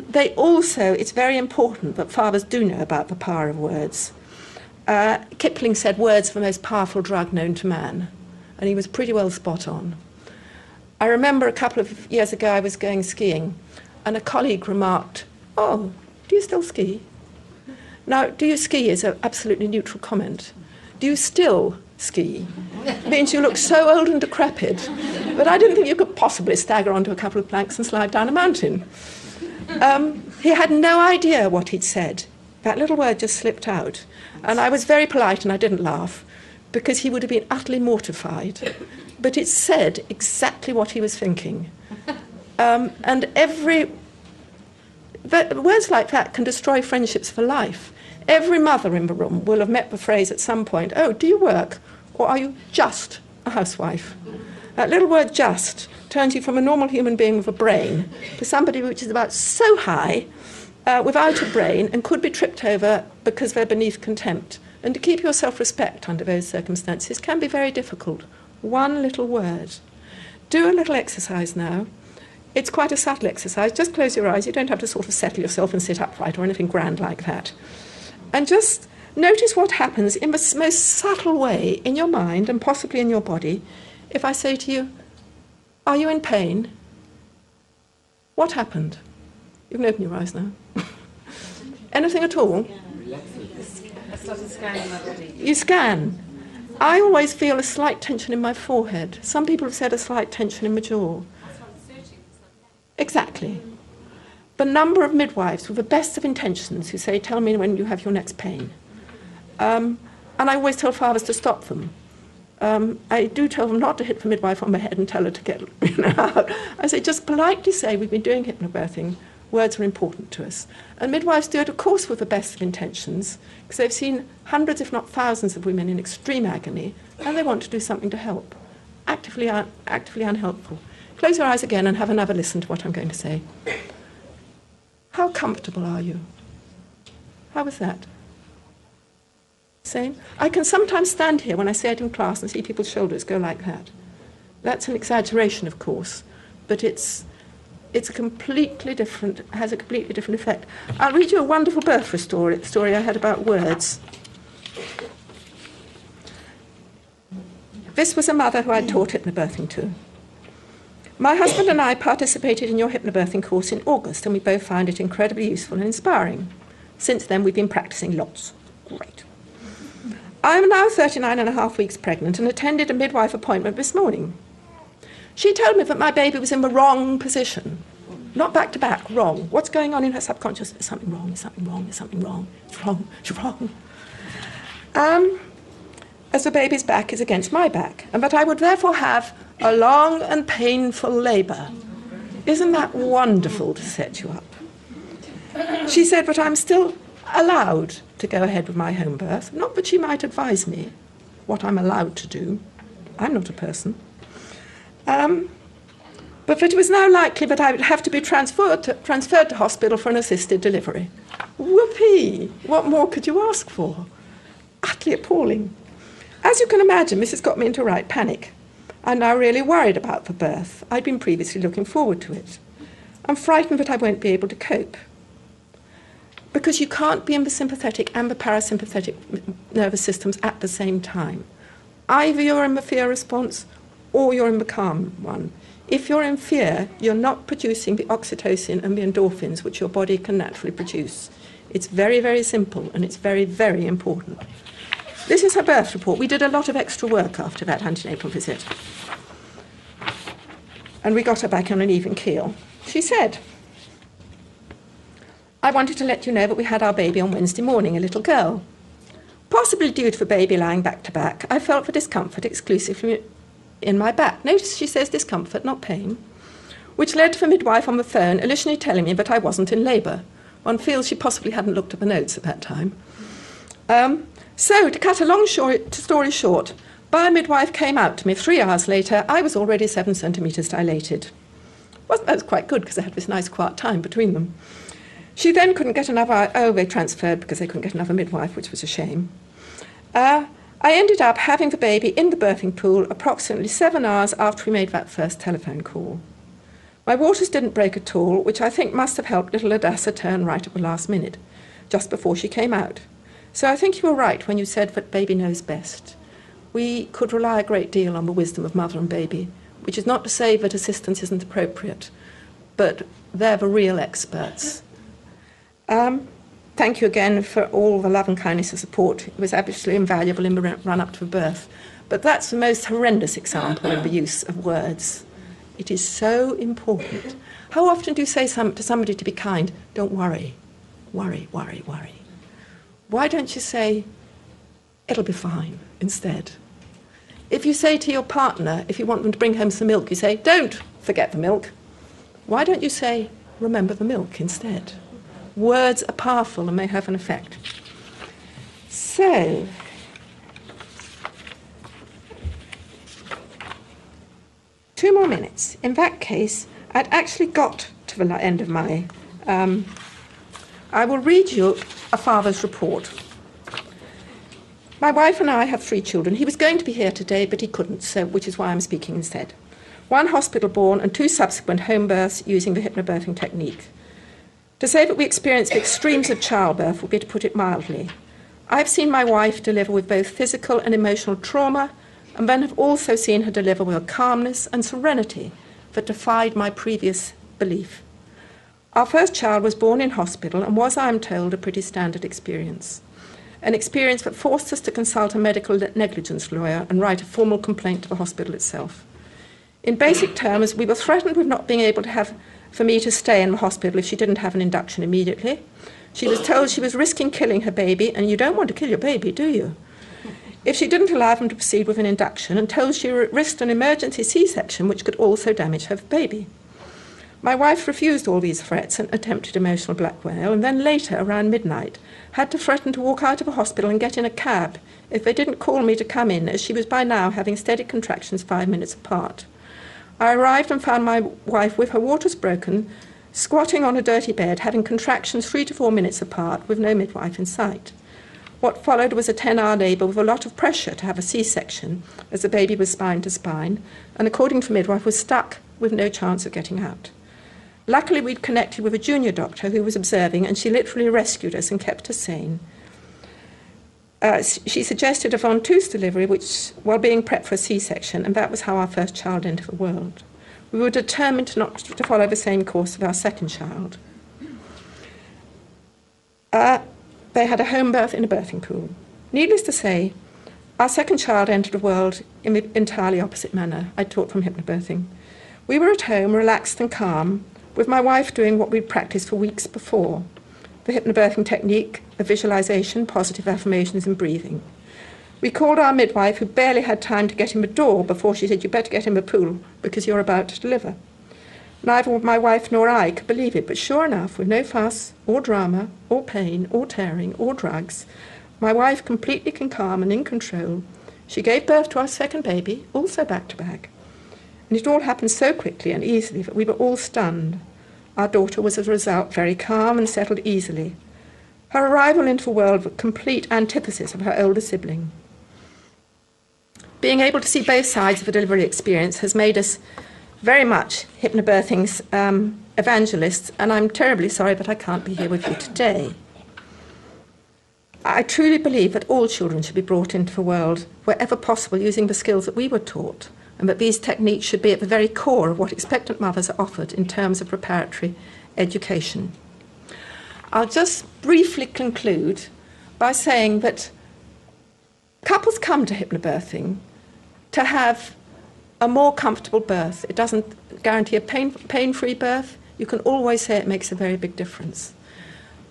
They also, it's very important that fathers do know about the power of words. Kipling said words are the most powerful drug known to man, and he was pretty well spot on. I remember a couple of years ago I was going skiing, and a colleague remarked, "Oh, do you still ski?" Now, "do you ski" is an absolutely neutral comment. "Do you still ski?" means you look so old and decrepit that I didn't think you could possibly stagger onto a couple of planks and slide down a mountain. He had no idea what he'd said. That little word just slipped out. And I was very polite and I didn't laugh because he would have been utterly mortified. But it said exactly what he was thinking. And words like that can destroy friendships for life. Every mother in the room will have met the phrase at some point, "Oh, do you work? Or are you just a housewife?" That little word "just" turns you from a normal human being with a brain to somebody which is about so high without a brain and could be tripped over because they're beneath contempt. And to keep your self-respect under those circumstances can be very difficult. One little word. Do a little exercise now. It's quite a subtle exercise. Just close your eyes. You don't have to sort of settle yourself and sit upright or anything grand like that. And just notice what happens in the most subtle way in your mind and possibly in your body if I say to you, "Are you in pain?" What happened? You can open your eyes now. Anything at all? I started scanning my body. You scan. I always feel a slight tension in my forehead. Some people have said a slight tension in my jaw. Exactly. The number of midwives with the best of intentions who say, "Tell me when you have your next pain." And I always tell fathers to stop them. I do tell them not to hit the midwife on the head and tell her to get out. I say, just politely say, "We've been doing hypnobirthing. Words are important to us." And midwives do it, of course, with the best of intentions, because they've seen hundreds, if not thousands, of women in extreme agony, and they want to do something to help. Actively unhelpful. Close your eyes again and have another listen to what I'm going to say. How comfortable are you? How was that? Same? I can sometimes stand here when I say it in class and see people's shoulders go like that. That's an exaggeration, of course, but it's has a completely different effect. I'll read you a wonderful birth story I had about words. This was a mother who I'd taught hypnobirthing to. "My husband and I participated in your hypnobirthing course in August, and we both found it incredibly useful and inspiring. Since then, we've been practicing lots." Great. "I am now 39.5 weeks pregnant and attended a midwife appointment this morning. She told me that my baby was in the wrong position. Not back to back, wrong. What's going on in her subconscious? There's something wrong, there's something wrong, there's something wrong. It's wrong, it's wrong. As the baby's back is against my back, and that I would therefore have a long and painful labour. Isn't that wonderful to set you up? She said that I'm still allowed to go ahead with my home birth. Not that she might advise me what I'm allowed to do. I'm not a person. But that it was now likely that I would have to be transferred to hospital for an assisted delivery. Whoopee! What more could you ask for? Utterly appalling. As you can imagine, this has got me into a right panic. I'm now really worried about the birth. I'd been previously looking forward to it. I'm frightened that I won't be able to cope. Because you can't be in the sympathetic and the parasympathetic nervous systems at the same time. Either you're in the fear response or you're in the calm one. If you're in fear, you're not producing the oxytocin and the endorphins which your body can naturally produce. It's very, very simple, and it's very, very important. This is her birth report. We did a lot of extra work after that antenatal visit. And we got her back on an even keel. She said, "I wanted to let you know that we had our baby on Wednesday morning, a little girl. Possibly due to the baby lying back to back, I felt the discomfort exclusively in my back." Notice she says discomfort, not pain. "Which led to the midwife on the phone initially telling me that I wasn't in labour." One feels she possibly hadn't looked at the notes at that time. So, to cut a long story short, my midwife came out to me 3 hours later. I was already 7 centimetres dilated. Well, that was quite good because I had this nice quiet time between them. She then couldn't get they transferred because they couldn't get another midwife, which was a shame. I ended up having the baby in the birthing pool approximately 7 hours after we made that first telephone call. My waters didn't break at all, which I think must have helped little Adassa turn right at the last minute, just before she came out. So I think you were right when you said that baby knows best. We could rely a great deal on the wisdom of mother and baby, which is not to say that assistance isn't appropriate, but they're the real experts. Thank you again for all the love and kindness and support. It was absolutely invaluable in the run-up to the birth. But that's the most horrendous example of the use of words. It is so important. How often do you say to somebody to be kind, don't worry, worry, worry, worry? Why don't you say, it'll be fine, instead? If you say to your partner, if you want them to bring home some milk, you say, don't forget the milk. Why don't you say, remember the milk instead? Words are powerful and may have an effect. So, two more minutes. In that case, I'd actually got to the end of my... I will read you a father's report. My wife and I have 3 children. He was going to be here today, but he couldn't, so which is why I'm speaking instead. 1 hospital-born and 2 subsequent home births using the hypnobirthing technique. To say that we experienced the extremes of childbirth would be to put it mildly. I've seen my wife deliver with both physical and emotional trauma, and then have also seen her deliver with a calmness and serenity that defied my previous belief. Our first child was born in hospital and was, I am told, a pretty standard experience. An experience that forced us to consult a medical negligence lawyer and write a formal complaint to the hospital itself. In basic terms, we were threatened with not being able to have for me to stay in the hospital if she didn't have an induction immediately. She was told she was risking killing her baby, and you don't want to kill your baby, do you? If she didn't allow them to proceed with an induction, and told she risked an emergency C-section, which could also damage her baby. My wife refused all these threats and attempted emotional blackmail, and then later, around midnight, had to threaten to walk out of a hospital and get in a cab if they didn't call me to come in, as she was by now having steady contractions 5 minutes apart. I arrived and found my wife with her waters broken, squatting on a dirty bed, having contractions 3 to 4 minutes apart, with no midwife in sight. What followed was a 10-hour labour with a lot of pressure to have a C-section, as the baby was spine to spine, and according to the midwife, was stuck with no chance of getting out. Luckily, we'd connected with a junior doctor who was observing, and she literally rescued us and kept us sane. She suggested a ventouse delivery, which, while being prepped for a C-section, and that was how our first child entered the world. We were determined not to follow the same course of our second child. They had a home birth in a birthing pool. Needless to say, our second child entered the world in the entirely opposite manner. I taught from hypnobirthing. We were at home, relaxed and calm, with my wife doing what we'd practiced for weeks before. The hypnobirthing technique, a visualization, positive affirmations and breathing. We called our midwife, who barely had time to get in the door before she said, you better get in the pool because you're about to deliver. Neither my wife nor I could believe it, but sure enough, with no fuss or drama or pain or tearing or drugs, my wife, completely calm and in control, she gave birth to our second baby, also back to back. And it all happened so quickly and easily that we were all stunned. Our daughter was, as a result, very calm and settled easily. Her arrival into the world was a complete antithesis of her older sibling. Being able to see both sides of the delivery experience has made us very much hypnobirthing's evangelists, and I'm terribly sorry that I can't be here with you today. I truly believe that all children should be brought into the world, wherever possible, using the skills that we were taught, and that these techniques should be at the very core of what expectant mothers are offered in terms of preparatory education. I'll just briefly conclude by saying that couples come to hypnobirthing to have a more comfortable birth. It doesn't guarantee a pain-free birth. You can always say it makes a very big difference.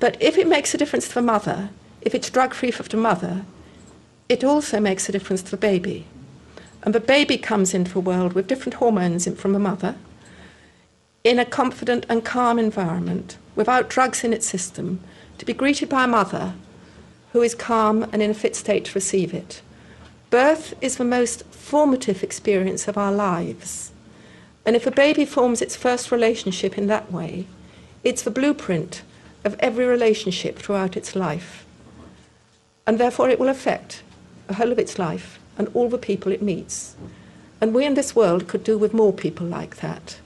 But if it makes a difference to the mother, if it's drug-free for the mother, it also makes a difference to the baby. And the baby comes into the world with different hormones from the mother, in a confident and calm environment, without drugs in its system, to be greeted by a mother who is calm and in a fit state to receive it. Birth is the most formative experience of our lives. And if a baby forms its first relationship in that way, it's the blueprint of every relationship throughout its life. And therefore it will affect the whole of its life and all the people it meets. And we in this world could do with more people like that.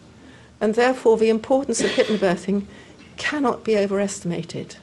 and therefore the importance of hypnobirthing cannot be overestimated.